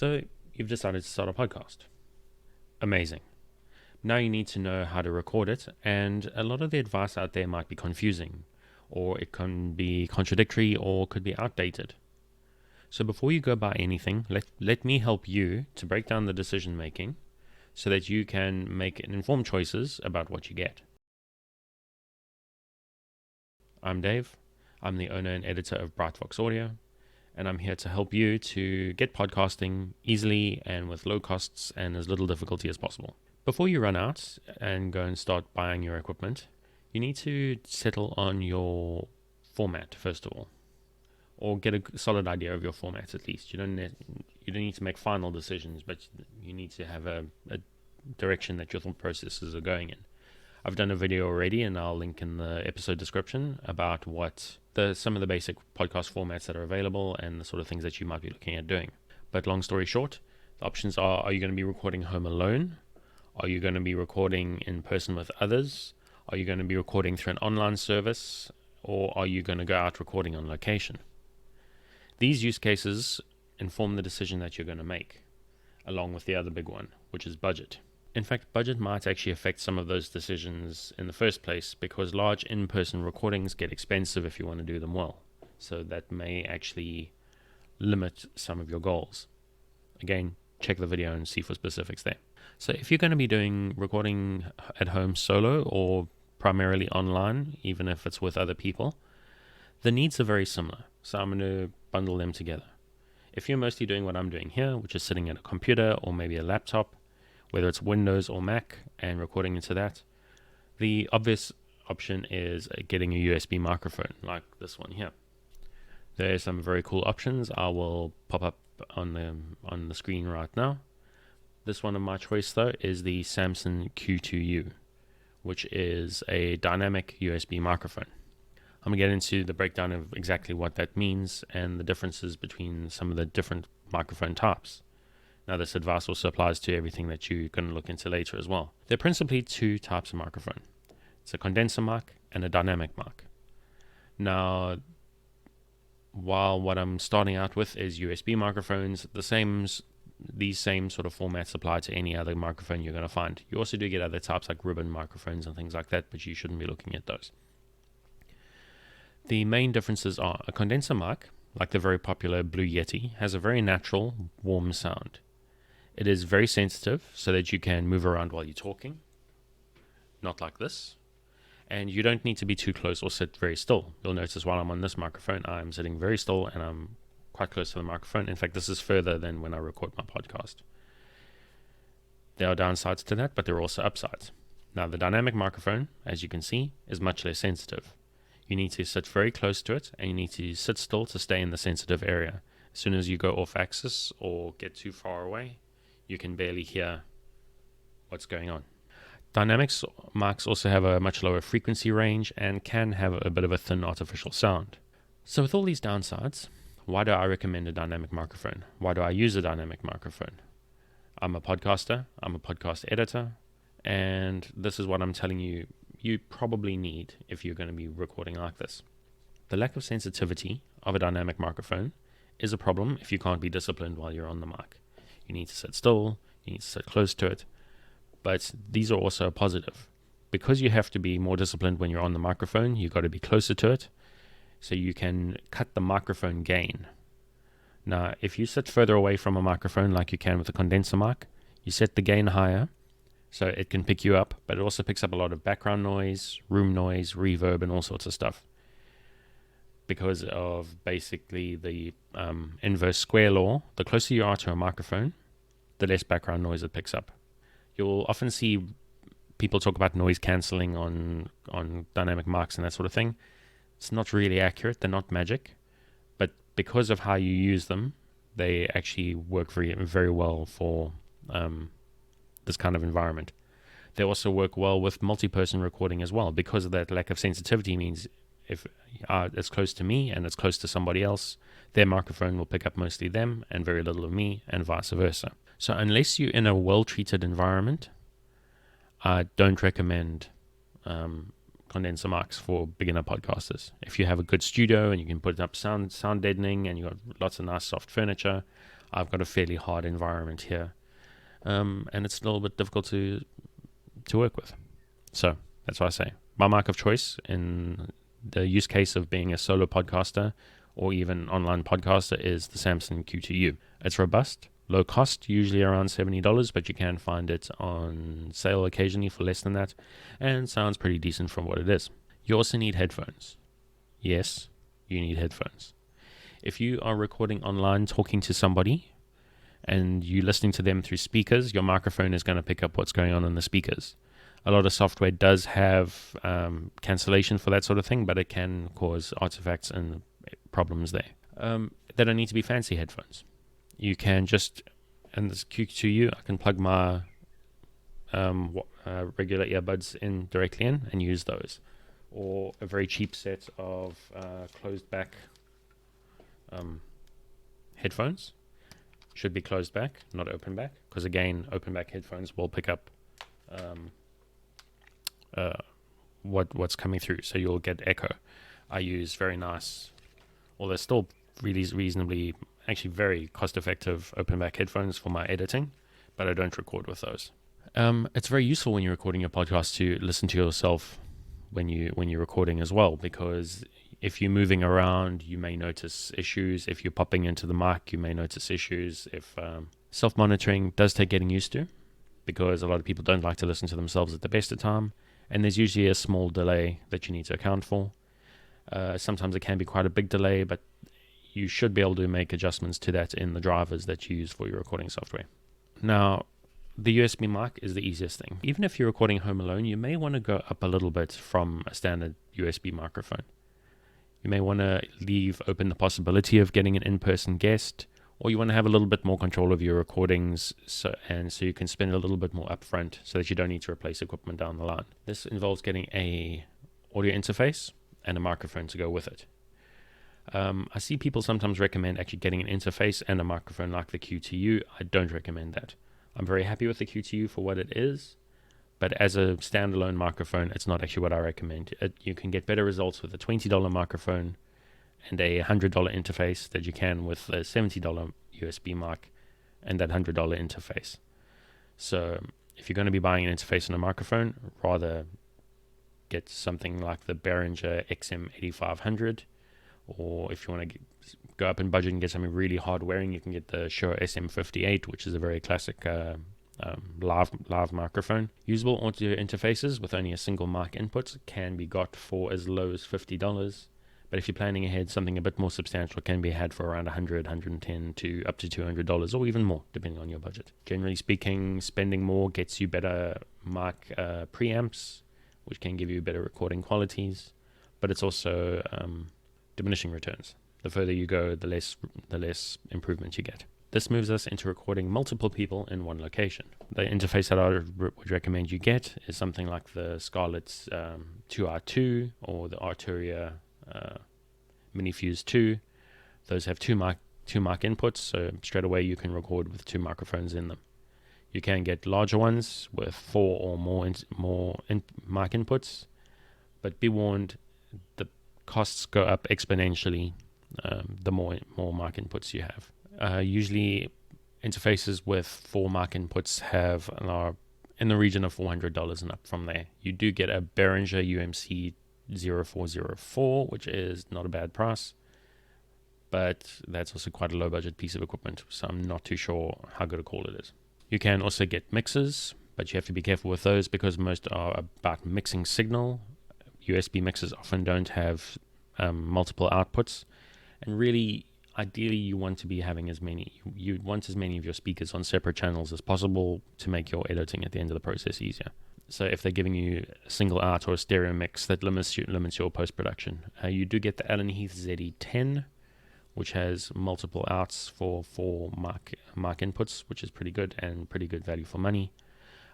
So you've decided to start a podcast. Amazing. Now you need to know how to record it, and a lot of the advice out there might be confusing, or it can be contradictory, or could be outdated. So before you go buy anything, let me help you to break down the decision making so that you can make informed choices about what you get. I'm Dave. I'm the owner and editor of Bright Fox Audio, and I'm here to help you to get podcasting easily and with low costs and as little difficulty as possible. Before you run out and go and start buying your equipment, you need to settle on your format first of all, or get a solid idea of your format at least. You don't need to make final decisions, but you need to have a direction that your thought processes are going in. I've done a video already, and I'll link in the episode description about what some of the basic podcast formats that are available and the sort of things that you might be looking at doing. But long story short, the options are you going to be recording home alone? Are you going to be recording in person with others? Are you going to be recording through an online service? Or are you going to go out recording on location? These use cases inform the decision that you're going to make, along with the other big one, which is budget. In fact, budget might actually affect some of those decisions in the first place because large in-person recordings get expensive if you want to do them well. So that may actually limit some of your goals. Again, check the video and see for specifics there. So if you're going to be doing recording at home solo or primarily online, even if it's with other people, the needs are very similar. So I'm going to bundle them together. If you're mostly doing what I'm doing here, which is sitting at a computer or maybe a laptop, whether it's Windows or Mac, and recording into that, the obvious option is getting a USB microphone like this one here. There are some very cool options. I will pop up on the screen right now. This one of my choice though is the Samson Q2U, which is a dynamic USB microphone. I'm going to get into the breakdown of exactly what that means and the differences between some of the different microphone types. Now, this advice also applies to everything that you're going to look into later as well. There are principally two types of microphone. It's a condenser mic and a dynamic mic. Now, while what I'm starting out with is USB microphones, these same sort of formats apply to any other microphone you're going to find. You also do get other types like ribbon microphones and things like that, but you shouldn't be looking at those. The main differences are a condenser mic, like the very popular Blue Yeti, has a very natural, warm sound. It is very sensitive so that you can move around while you're talking, not like this. And you don't need to be too close or sit very still. You'll notice while I'm on this microphone, I'm sitting very still and I'm quite close to the microphone. In fact, this is further than when I record my podcast. There are downsides to that, but there are also upsides. Now, the dynamic microphone, as you can see, is much less sensitive. You need to sit very close to it, and you need to sit still to stay in the sensitive area. As soon as you go off axis or get too far away, you can barely hear what's going on. Dynamics mics also have a much lower frequency range and can have a bit of a thin artificial sound. So with all these downsides, why do I recommend a dynamic microphone? Why do I use a dynamic microphone? I'm a podcaster, I'm a podcast editor, and this is what I'm telling you probably need if you're going to be recording like this. The lack of sensitivity of a dynamic microphone is a problem if you can't be disciplined while you're on the mic. You need to sit still, you need to sit close to it, but these are also a positive. Because you have to be more disciplined when you're on the microphone, you've got to be closer to it, so you can cut the microphone gain. Now, if you sit further away from a microphone like you can with a condenser mic, you set the gain higher, so it can pick you up, but it also picks up a lot of background noise, room noise, reverb, and all sorts of stuff. Because of basically the inverse square law, the closer you are to a microphone, the less background noise it picks up. You'll often see people talk about noise cancelling on dynamic mics and that sort of thing. It's not really accurate, they're not magic, but because of how you use them, they actually work very, very well for this kind of environment. They also work well with multi-person recording as well, because of that lack of sensitivity means if it's close to me and it's close to somebody else, their microphone will pick up mostly them and very little of me, and vice versa. So unless you're in a well-treated environment, I don't recommend condenser mics for beginner podcasters. If you have a good studio and you can put up sound deadening and you've got lots of nice soft furniture, I've got a fairly hard environment here, and it's a little bit difficult to work with. So that's why I say my mic of choice in the use case of being a solo podcaster or even online podcaster is the Samson Q2U. It's robust, low cost, usually around $70, but you can find it on sale occasionally for less than that, and sounds pretty decent from what it is. You also need headphones. Yes, you need headphones. If you are recording online talking to somebody and you're listening to them through speakers, your microphone is going to pick up what's going on in the speakers. A lot of software does have cancellation for that sort of thing, but it can cause artifacts and problems there. They don't need to be fancy headphones. You can just, in this Q2U, I can plug my regular earbuds in directly in and use those. Or a very cheap set of closed back headphones. Should be closed back, not open back, because again, open back headphones will pick up what's coming through, so you'll get echo. I use very nice, well, they're still really reasonably, actually very cost-effective open back headphones for my editing, but I don't record with those. It's very useful when you're recording your podcast to listen to yourself when you're recording as well, because if you're moving around, you may notice issues. If you're popping into the mic, you may notice issues. If self-monitoring does take getting used to, because a lot of people don't like to listen to themselves at the best of time, and there's usually a small delay that you need to account for. Sometimes it can be quite a big delay, but you should be able to make adjustments to that in the drivers that you use for your recording software. Now, the USB mic is the easiest thing. Even if you're recording home alone, you may want to go up a little bit from a standard USB microphone. You may want to leave open the possibility of getting an in-person guest, or you want to have a little bit more control of your recordings, so you can spend a little bit more upfront so that you don't need to replace equipment down the line. This involves getting a audio interface and a microphone to go with it. I see people sometimes recommend actually getting an interface and a microphone like the Q2U. I don't recommend that. I'm very happy with the Q2U for what it is, but as a standalone microphone, it's not actually what I recommend. You can get better results with a $20 microphone and a $100 interface that you can with a $70 USB mic and that $100 interface. So if you're going to be buying an interface and a microphone, rather get something like the Behringer XM8500, or if you want to go up in budget and get something really hard wearing, you can get the Shure SM58, which is a very classic live microphone. Usable audio interfaces with only a single mic input can be got for as low as $50, but if you're planning ahead, something a bit more substantial can be had for around $100, $110 to up to $200, or even more, depending on your budget. Generally speaking, spending more gets you better mic preamps, which can give you better recording qualities, but it's also diminishing returns. The further you go, the less improvement you get. This moves us into recording multiple people in one location. The interface that I would recommend you get is something like the Scarlett's 2R2 or the Arturia Minifuse 2. Those have two mic inputs, so straight away you can record with two microphones in them. You can get larger ones with 4 or more mic inputs, but be warned, the costs go up exponentially the more mic inputs you have. Usually interfaces with 4 mic inputs are in the region of $400 and up from there. You do get a Behringer UMC 0404, which is not a bad price, but that's also quite a low budget piece of equipment, so I'm not too sure how good a call it is. You can also get mixers, but you have to be careful with those because most are about mixing signal. USB mixers often don't have multiple outputs, and really, ideally, you want to be having as many of your speakers on separate channels as possible to make your editing at the end of the process easier. So if they're giving you a single out or a stereo mix, that limits your post-production. You do get the Allen Heath ZE10, which has multiple outs for 4 mic inputs, which is pretty good and pretty good value for money.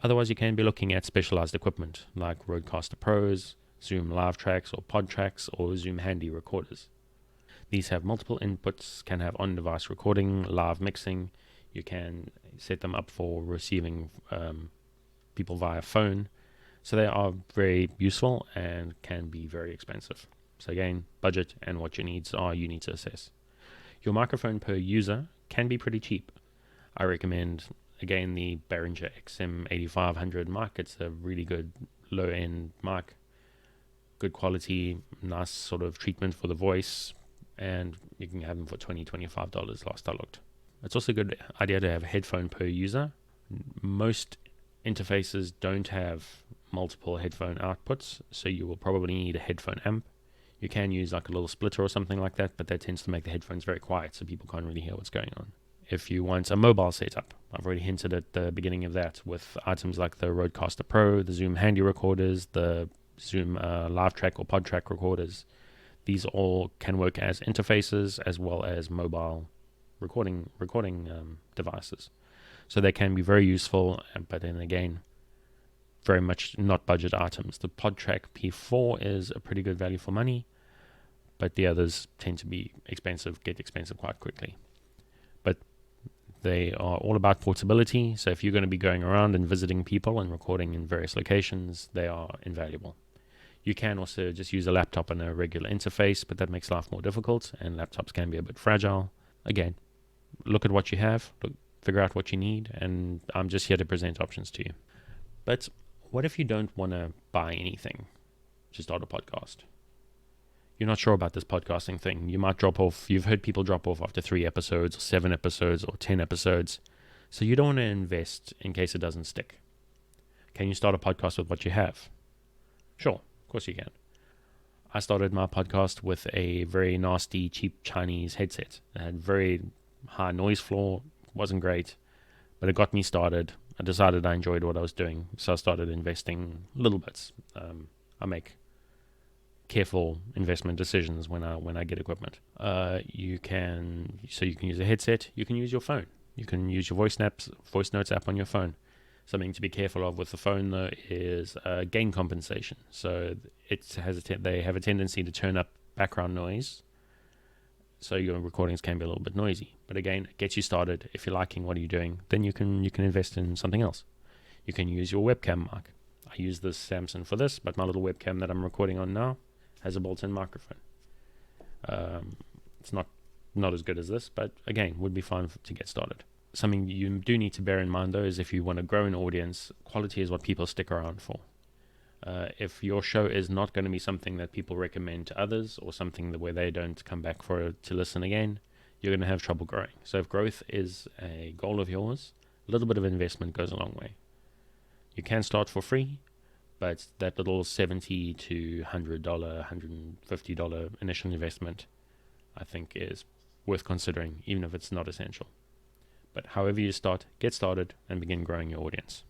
Otherwise, you can be looking at specialized equipment like Rodecaster Pros, Zoom Live Tracks or Pod Tracks, or Zoom Handy recorders. These have multiple inputs, can have on-device recording, live mixing. You can set them up for receiving people via phone. So they are very useful and can be very expensive. So again, budget and what your needs are, you need to assess. Your microphone per user can be pretty cheap. I recommend, again, the Behringer XM8500 mic. It's a really good low-end mic, good quality, nice sort of treatment for the voice, and you can have them for $20-$25 last I looked. It's also a good idea to have a headphone per user. Most interfaces don't have multiple headphone outputs, so you will probably need a headphone amp. You can use like a little splitter or something like that, but that tends to make the headphones very quiet, so people can't really hear what's going on. If you want a mobile setup, I've already hinted at the beginning of that with items like the Rodecaster Pro, the Zoom Handy recorders, the Zoom Live Track or PodTrack recorders. These all can work as interfaces as well as mobile recording devices. So they can be very useful, but then again, very much not budget items. The PodTrack P4 is a pretty good value for money, but the others tend to be expensive, get expensive quite quickly. But they are all about portability, so if you're going to be going around and visiting people and recording in various locations, they are invaluable. You can also just use a laptop and a regular interface, but that makes life more difficult, and laptops can be a bit fragile. Again, look at what you have, figure out what you need, and I'm just here to present options to you. But what if you don't want to buy anything to start a podcast? You're not sure about this podcasting thing. You might drop off. You've heard people drop off after 3 episodes or 7 episodes or 10 episodes. So you don't want to invest in case it doesn't stick. Can you start a podcast with what you have? Sure, of course you can. I started my podcast with a very nasty, cheap Chinese headset. It had very high noise floor. Wasn't great, but it got me started. I decided I enjoyed what I was doing, so I started investing little bits. I make careful investment decisions when I get equipment. You can use a headset. You can use your phone. You can use your voice notes app on your phone. Something to be careful of with the phone though is gain compensation. So they have a tendency to turn up background noise, so your recordings can be a little bit noisy. But again, it gets you started. If you're liking what you're doing, then you can invest in something else. You can use your webcam mic. I use this Samsung for this, but my little webcam that I'm recording on now has a built-in microphone. It's not as good as this, but again, would be fine to get started. Something you do need to bear in mind though is if you want to grow an audience, quality is what people stick around for. If your show is not going to be something that people recommend to others or something where they don't come back to listen again, you're going to have trouble growing. So if growth is a goal of yours, a little bit of investment goes a long way. You can start for free, but that little $70 to $100, $150 initial investment, I think is worth considering, even if it's not essential. But however you start, get started and begin growing your audience.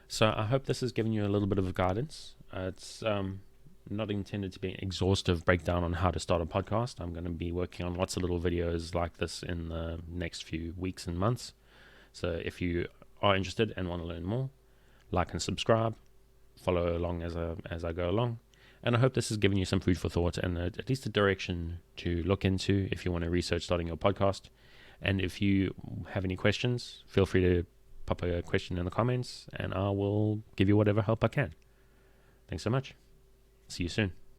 So I hope this has given you a little bit of guidance. It's not intended to be an exhaustive breakdown on how to start a podcast. I'm going to be working on lots of little videos like this in the next few weeks and months. So if you are interested and want to learn more, like and subscribe, follow along as I go along. And I hope this has given you some food for thought and at least a direction to look into if you want to research starting your podcast. And if you have any questions, feel free to pop a question in the comments and I will give you whatever help I can. Thanks so much. See you soon.